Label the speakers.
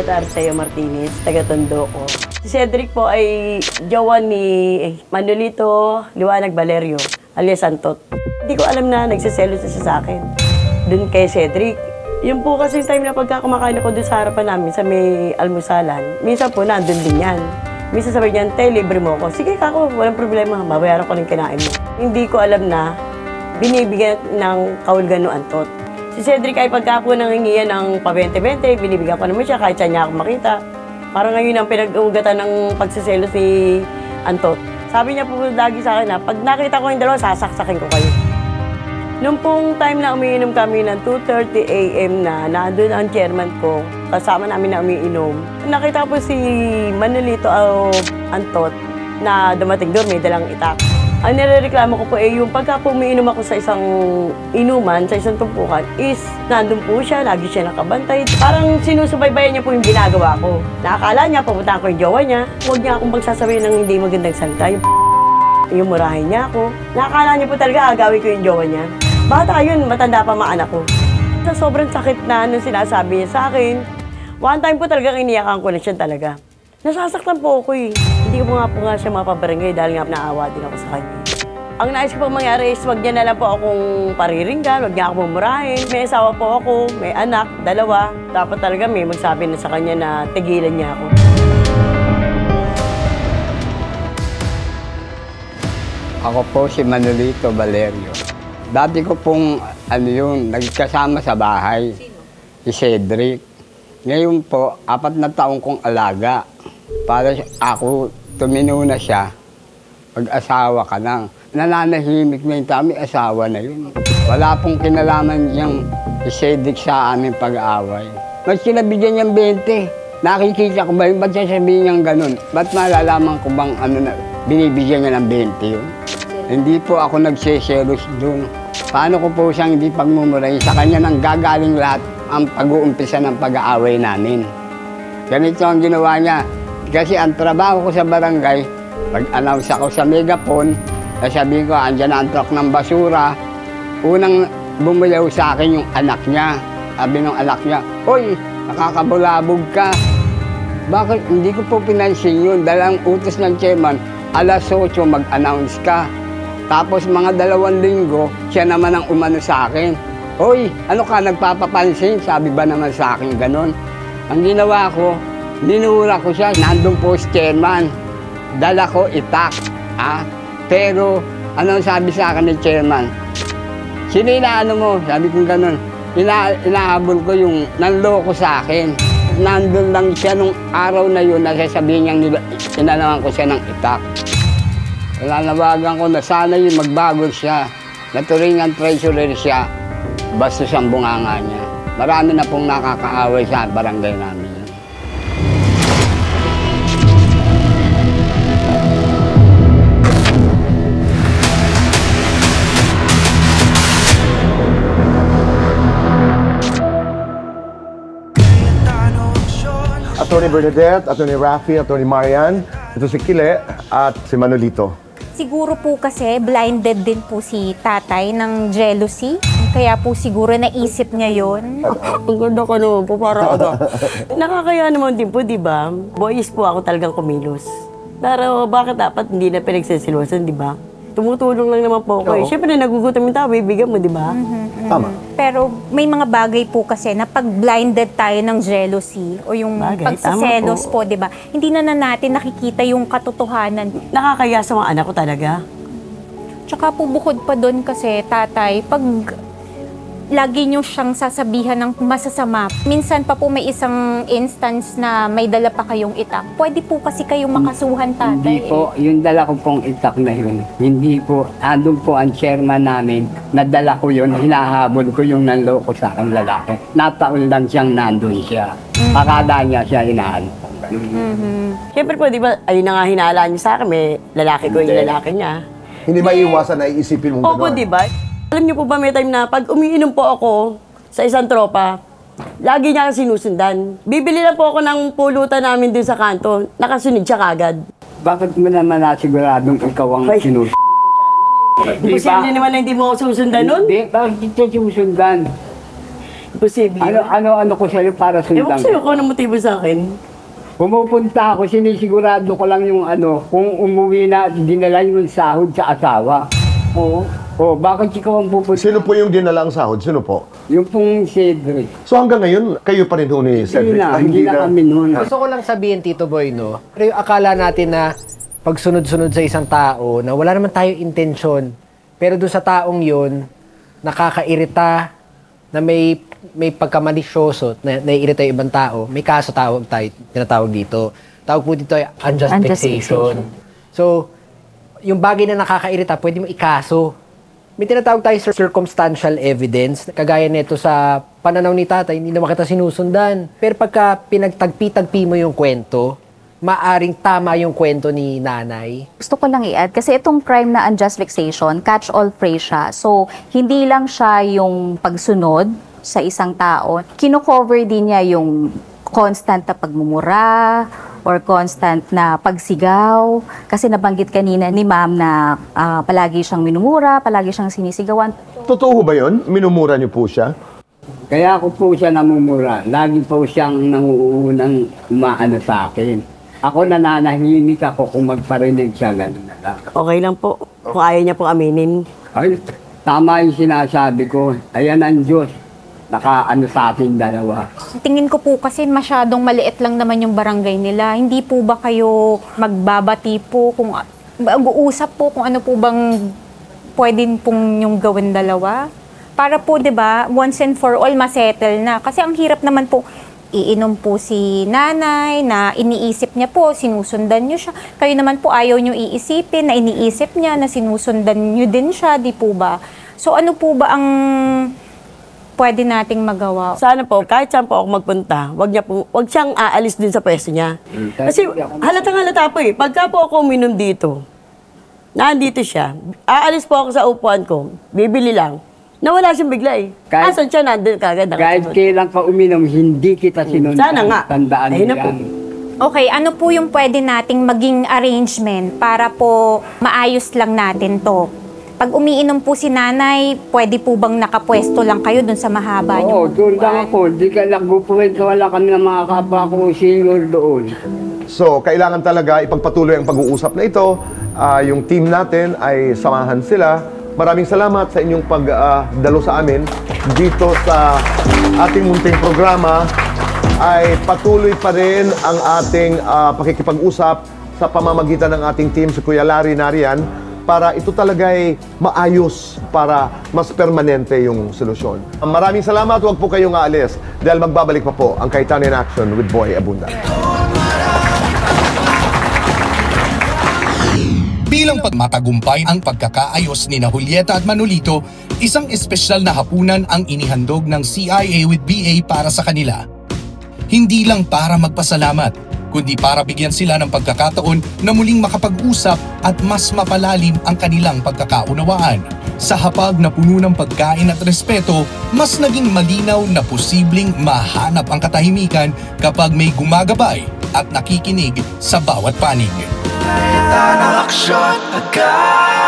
Speaker 1: Bernadette Arceo Martinez, taga-Tondo ko. Si Cedric po ay jowa ni Manolito Liwanag Valerio, alias Antot. Hindi ko alam na nagsiselos siya sa akin. Doon kay Cedric. Yun po kasi time na pagka kumakain ako doon sa harapan namin sa may almusalan, minsan po nandun din yan. Minsan sabi niyan, "Tay, libre mo ako." "Sige kako, walang problema, babayaran ko ng kinain mo." Hindi ko alam na binibigyan ng kahulugan no Antot. Si Cedric ay pagka po nangingiyan ng pa-20-20, binibigyan ko naman siya kahit saan niya ako makita. Parang ngayon ang pinag-ugatan ng pagsiselos ni Antot. Sabi niya po lagi sa akin na, pag nakita ko yung dalawa, sasaksakin ko kayo. Noong pong time na umiinom kami ng 2:30 AM na nandun ang chairman ko, kasama namin na umiinom, nakita po si Manolito Antot na dumating doon, may dalang itak. Ang nirereklamo ko po yung pagka po umiinom ako sa isang inuman, sa isang tumpukan, is nandun po siya, lagi siya nakabantay. Parang sinusubaybayan niya po yung ginagawa ko. Nakakala niya, pupuntahan ko yung jowa niya. Huwag niya akong magsasabihin ng hindi magandang salita. Yung murahin niya ako. Nakakala niya po talaga agawin ko yung jowa niya. Bata yun, matanda pa mga anak ko. Sa sobrang sakit na nung sinasabi niya sa akin, one time po talagang iniyakan ko na siya talaga. Nasasaktan po ako eh. Hindi ko po nga siya mapabarangay dahil nga naawa din ako sa kanya. Ang nais ko pong mangyari is wag niya na lang po akong pariringgan, wag niya ako mumurahin. May asawa po ako, may anak, 2. Dapat talaga may magsabi na sa kanya na tigilan niya ako.
Speaker 2: Ako po si Manolito Valerio. Dati ko pong nagkasama sa bahay.
Speaker 3: Sino?
Speaker 2: Si Cedric. Ngayon po, 4 na taong kong alaga. Para ako, tumino na siya. Pag-asawa ka na. Nananahimik na yung may asawa na yun. Wala pong kinalaman niyang si Cedric sa aming pag-aaway. Mas kinabigyan niyang 20. Nakikita ko ba yun? Ba't sasabihin niyang ganun? Ba't malalaman ko bang binibigyan niya ng 20 yun? Hindi po ako nagseselos doon. Paano ko po siyang hindi pagmumurahin? Sa kanya nang gagaling lahat ang pag-uumpisa ng pag-aaway namin. Ganito ang ginawa niya. Kasi ang trabaho ko sa barangay, pag-announce ako sa megaphone, sabihin ko, andyan ang truck ng basura. Unang bumulaw sa akin yung anak niya. Sabi ng anak niya, "Hoy, nakakabulabog ka." Bakit? Hindi ko po pinansin yun. Dahil ang utos ng chairman, 8:00 mag-announce ka. Tapos mga 2 linggo, siya naman ang umano sa akin. "Hoy, ano ka nagpapapansin?" Sabi ba naman sa akin ganon. Ang ginawa ko, minura ko siya. Nandun po si chairman. Dala ko itak. Pero, ano sabi sa akin ni chairman? "Sino inaano mo?" Sabi ko ganon. Inahabol ko yung nanloko sa akin. Nandun lang siya nung araw na yun, nasasabihin niyang inanawan ko siya ng itak. Nanawagan ko na sana yung magbago siya. Naturingan treasurer siya. Basta siyang bunganga niya. Marami na pong nakakaaway sa barangay namin.
Speaker 4: Atty. Bernadette, Atty. Rafi, Atty. Marian, ito si Kile at si Manolito.
Speaker 3: Siguro po kasi blinded din po si tatay ng jealousy. Kaya po siguro naisip niya yun.
Speaker 1: Ang ganda ka naman po, para ano. Nakakaya naman din po, di ba? Boys po ako talagang kumilos. Pero bakit dapat hindi na pinagsisilosan, di ba? Tumutulong lang naman po ako. Siyempre, nagugutom yung tao, bibigyan mo, di ba?
Speaker 4: Tama.
Speaker 3: Pero may mga bagay po kasi na pag blinded tayo ng jealousy o yung pagsiselos po, di ba? Hindi na natin nakikita yung katotohanan.
Speaker 1: Nakakaya sa mga anak ko talaga.
Speaker 3: Tsaka po bukod pa doon kasi, tatay, pag lagi nyo siyang sasabihan ng masasama, minsan pa po may isang instance na may dala pa kayong itak. Pwede po kasi kayong makasuhan, tatay.
Speaker 2: Hindi po, yung dala ko pong itak na yun. Hindi po, andun po ang chairman namin, nadala ko yun, hinahabol ko yung nanloko sa aking lalaki. Nataon lang siyang nandun siya. Akala niya siya inahanap.
Speaker 1: Siyempre po, di ba, ayun na nga hinala niyo sa akin, may lalaki ko yung lalaki niya.
Speaker 4: Hindi maiiwasan na iisipin mong gano'n.
Speaker 1: Opo, di ba? Alam niyo po ba, may time na pag umiinom po ako sa isang tropa, lagi niya sinusundan. Bibili lang po ako ng pulutan namin din sa kanto, nakasunod siya kagad.
Speaker 2: Bakit mo naman nasiguradong ikaw ang sinusundan?
Speaker 1: Imposible naman na hindi mo ako susundan nun.
Speaker 2: Hindi, bakit ito susundan?
Speaker 1: Posible.
Speaker 2: Ano ko sa'yo para
Speaker 1: Ewan
Speaker 2: sundan?
Speaker 1: ko sa'yo kung ano motibo sa akin.
Speaker 2: Pumupunta ako, sinisigurado ko lang yung kung umuwi na, dinala yung sahod sa asawa.
Speaker 1: Oo.
Speaker 2: Bakit ikaw ang pupunta?
Speaker 4: Sino po yung dinalang sahod? Sino po?
Speaker 2: Yung pong Cedric.
Speaker 4: So hanggang ngayon, kayo pa rin ho ni Cedric?
Speaker 2: Hindi na kami noon.
Speaker 5: Gusto ko lang sabihin, Tito Boy, no? Pero yung akala natin na pag sunod-sunod sa isang tao, na wala naman tayo intensyon, pero doon sa taong yun, nakakairita, na may pagkamalisyoso, na naiirita yung ibang tao, may kaso tinatawag dito. Tawag po dito ay unjust vexation. So, yung bagay na nakakairita, pwede mo ikaso. May tinatawag tayo circumstantial evidence. Kagaya nito sa pananaw ni tatay, hindi naman kita sinusundan. Pero pagka pinagtagpi-tagpi mo yung kwento, maaring tama yung kwento ni nanay.
Speaker 6: Gusto ko lang i-add, kasi itong crime na unjust vexation, catch-all phrase siya. So, hindi lang siya yung pagsunod sa isang tao. Kino-cover din niya yung constant na pagmumura or constant na pagsigaw. Kasi nabanggit kanina ni ma'am na palagi siyang minumura, palagi siyang sinisigawan.
Speaker 4: Totoo ba yun? Minumura niyo po siya?
Speaker 2: Kaya ako po siya namumura. Lagi po siyang nanguunang umaano sa akin. Ako nananahimik ako kung magparinig siya, gano'n na lang.
Speaker 1: Okay lang po. Kung ayaw niya pong aminin.
Speaker 2: Ay, tama yung sinasabi ko. Ayan ang Diyos. Nakaano sa ating dalawa.
Speaker 3: Tingin ko po kasi masyadong maliit lang naman yung barangay nila. Hindi po ba kayo magbabati po, kung mag-uusap po kung ano po bang pwede pong yung gawin dalawa? Para po, di ba, once and for all, masettle na. Kasi ang hirap naman po, iinom po si nanay na iniisip niya po, sinusundan niyo siya. Kayo naman po ayaw niyo iisipin na iniisip niya na sinusundan niyo din siya, di po ba? So ano po ba ang pwede nating magawa?
Speaker 1: Sana po, kahit saan po ako magpunta, wag siyang aalis din sa pwesto niya. Kasi halatang-halata po eh. Pagka po ako uminom dito, nandito siya, aalis po ako sa upuan ko, bibili lang. Nawala siyang bigla eh. Asan siya, nandun kagad.
Speaker 2: Kahit kailan ka uminom, hindi kita sinundan.
Speaker 1: Sana nga.
Speaker 2: Tandaan
Speaker 1: Ayun na
Speaker 2: yan.
Speaker 1: po.
Speaker 3: Okay, ano po yung pwede nating maging arrangement para po maayos lang natin to? Pag umiinom po si nanay, pwede po bang nakapwesto lang kayo dun sa mahaba niyo?
Speaker 2: Oo, doon lang ako. Di ka nagpupuwento, wala kami ng mga kapwa ko senior doon.
Speaker 4: So, kailangan talaga ipagpatuloy ang pag-uusap na ito. Yung team natin ay samahan sila. Maraming salamat sa inyong pagdalo sa amin dito sa ating munting programa. Ay patuloy pa rin ang ating pakikipag-usap sa pamamagitan ng ating team, si Kuya Larry nariyan, para ito talaga ay maayos, para mas permanente yung solusyon. Maraming salamat, huwag po kayong aalis dahil magbabalik pa po ang Cayetano in Action with Boy Abunda.
Speaker 7: Bilang pagmatagumpay ang pagkakaayos ni Julieta at Manolito, isang espesyal na hapunan ang inihandog ng CIA with BA para sa kanila. Hindi lang para magpasalamat, kundi para bigyan sila ng pagkakataon na muling makapag-usap at mas mapalalim ang kanilang pagkakaunawaan. Sa hapag na puno ng pagkain at respeto, mas naging malinaw na posibleng mahanap ang katahimikan kapag may gumagabay at nakikinig sa bawat panig.
Speaker 8: Tanang aksyon agad.